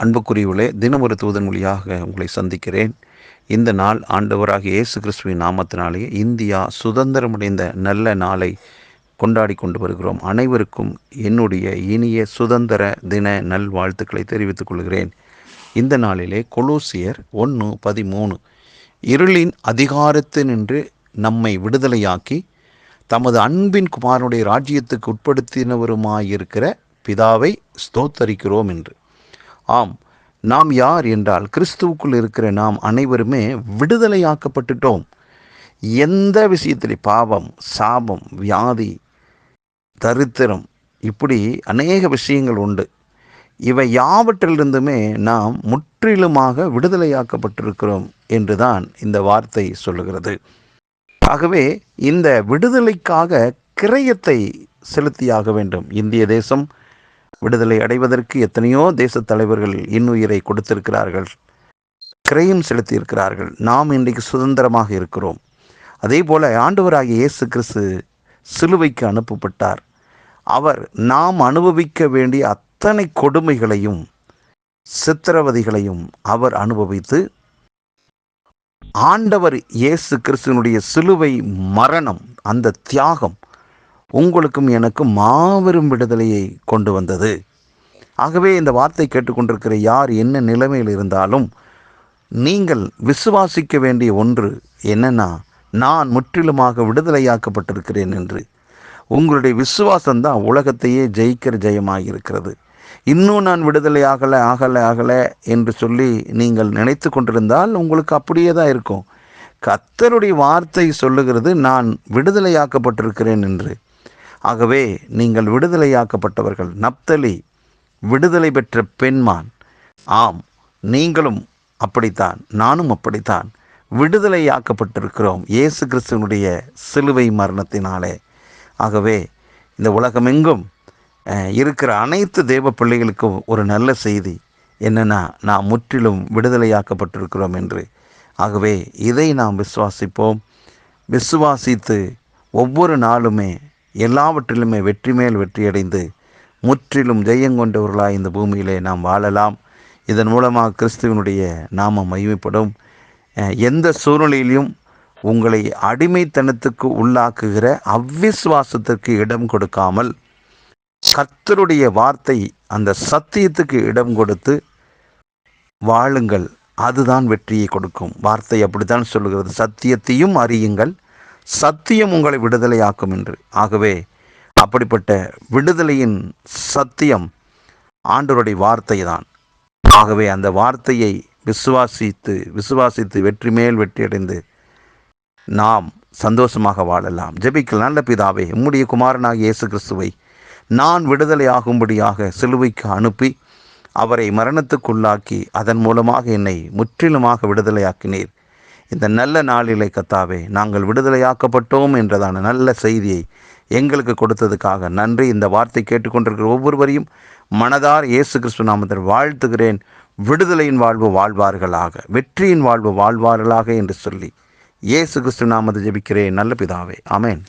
அன்புக்குரியவர்களே, தினம் ஒரு தூதன் மொழியாக உங்களை சந்திக்கிறேன். இந்த நாள் ஆண்டவராகிய இயேசு கிறிஸ்துவின் நாமத்தினாலே இந்தியா சுதந்திரமடைந்த நல்ல நாளை கொண்டாடி கொண்டு வருகிறோம். அனைவருக்கும் என்னுடைய இனிய சுதந்திர தின நல்வாழ்த்துக்களை தெரிவித்துக் கொள்கிறேன். இந்த நாளிலே கொலோசியர் 1:13 இருளின் அதிகாரத்தினின்று நம்மை விடுதலையாக்கி தமது அன்பின் குமாரனுடைய ராஜ்யத்துக்கு உட்படுத்தினவருமாயிருக்கிற பிதாவை ஸ்தோத்தரிக்கிறோம் என்று. ஆம், நாம் யார் என்றால் கிறிஸ்துவுக்குள் இருக்கிற நாம் அனைவருமே விடுதலையாக்கப்பட்டுட்டோம். எந்த விஷயத்திலே பாவம், சாபம், வியாதி, தரித்திரம், இப்படி அநேக விஷயங்கள் உண்டு. இவை யாவற்றிலிருந்துமே நாம் முற்றிலுமாக விடுதலையாக்கப்பட்டிருக்கிறோம் என்றுதான் இந்த வார்த்தை சொல்லுகிறது. ஆகவே இந்த விடுதலைக்காக கிரயத்தை செலுத்தியாக வேண்டும். இந்திய தேசம் விடுதலை அடைவதற்கு எத்தனையோ தேச தலைவர்கள் இன்னுயிரை கொடுத்திருக்கிறார்கள், கிரயம் செலுத்தியிருக்கிறார்கள். நாம் இன்றைக்கு சுதந்திரமாக இருக்கிறோம். அதே போல ஆண்டவராகிய இயேசு கிறிஸ்து சிலுவைக்கு அனுப்பப்பட்டார். அவர் நாம் அனுபவிக்க வேண்டிய அத்தனை கொடுமைகளையும் சித்திரவதைகளையும் அவர் அனுபவித்து, ஆண்டவர் இயேசு கிறிஸ்துவினுடைய சிலுவை மரணம், அந்த தியாகம் உங்களுக்கும் எனக்கும் மாபெரும் விடுதலையை கொண்டு வந்தது. ஆகவே இந்த வார்த்தை கேட்டுக்கொண்டிருக்கிற யார் என்ன நிலைமையில் இருந்தாலும் நீங்கள் விசுவாசிக்க வேண்டிய ஒன்று என்னன்னா, நான் முற்றிலுமாக விடுதலையாக்கப்பட்டிருக்கிறேன் என்று. உங்களுடைய விசுவாசம்தான் உலகத்தையே ஜெயிக்கிற ஜெயமாக இருக்கிறது. இன்னும் நான் விடுதலை ஆகலை என்று சொல்லி நீங்கள் நினைத்து கொண்டிருந்தால் உங்களுக்கு அப்படியே தான் இருக்கும். கர்த்தருடைய வார்த்தை சொல்லுகிறது, நான் விடுதலையாக்கப்பட்டிருக்கிறேன் என்று. ஆகவே நீங்கள் விடுதலையாக்கப்பட்டவர்கள். நப்தலி விடுதலை பெற்ற பெண்மான். ஆம், நீங்களும் அப்படித்தான், நானும் அப்படித்தான் விடுதலையாக்கப்பட்டிருக்கிறோம் இயேசு கிறிஸ்துவனுடைய சிலுவை மரணத்தினாலே. ஆகவே இந்த உலகமெங்கும் இருக்கிற அனைத்து தேவ பிள்ளைகளுக்கும் ஒரு நல்ல செய்தி என்னென்னா, நாம் முற்றிலும் விடுதலையாக்கப்பட்டிருக்கிறோம் என்று. ஆகவே இதை நாம் விசுவாசிப்போம். விசுவாசித்து ஒவ்வொரு நாளுமே எல்லாவற்றிலுமே வெற்றி மேல் வெற்றியடைந்து முற்றிலும் ஜெயங்கொண்டவர்களாய் இந்த பூமியிலே நாம் வாழலாம். இதன் மூலமாக கிறிஸ்துவனுடைய நாமம் மகிமைப்படும். எந்த சூழ்நிலையிலும் உங்களை அடிமைத்தனத்துக்கு உள்ளாக்குகிற அவ்விசுவாசத்திற்கு இடம் கொடுக்காமல் கர்த்தருடைய வார்த்தை, அந்த சத்தியத்துக்கு இடம் கொடுத்து வாழுங்கள். அதுதான் வெற்றியை கொடுக்கும். வார்த்தை அப்படித்தான் சொல்லுகிறது, சத்தியத்தையும் அறியுங்கள், சத்தியம் உங்களை விடுதலையாக்கும் என்று. ஆகவே அப்படிப்பட்ட விடுதலையின் சத்தியம் ஆண்டவருடைய வார்த்தை தான். ஆகவே அந்த வார்த்தையை விசுவாசித்து வெற்றி மேல் வெற்றியடைந்து நாம் சந்தோஷமாக வாழலாம். ஜெபிக்கலாம். நல்ல பிதாவே, உம்முடைய குமாரனாகிய இயேசு கிறிஸ்துவை நான் விடுதலையாகும்படியாக சிலுவைக்கு அனுப்பி அவரை மரணத்துக்குள்ளாக்கி அதன் மூலமாக என்னை முற்றிலுமாக விடுதலையாக்கினீர். இந்த நல்ல நாளிலே கர்த்தாவே, நாங்கள் விடுதலையாக்கப்பட்டோம் என்றதான நல்ல செய்தியை எங்களுக்கு கொடுத்ததுக்காக நன்றி. இந்த வார்த்தை கேட்டுக்கொண்டிருக்கிற ஒவ்வொருவரையும் மனதார் இயேசு கிறிஸ்து நாமத்தில் வாழ்த்துகிறேன். விடுதலையின் வாழ்வு வாழ்வார்களாக, வெற்றியின் வாழ்வு வாழ்வார்களாக என்று சொல்லி இயேசு கிறிஸ்து நாமத்தை ஜெபிக்கிறேன் நல்ல பிதாவே, ஆமென்.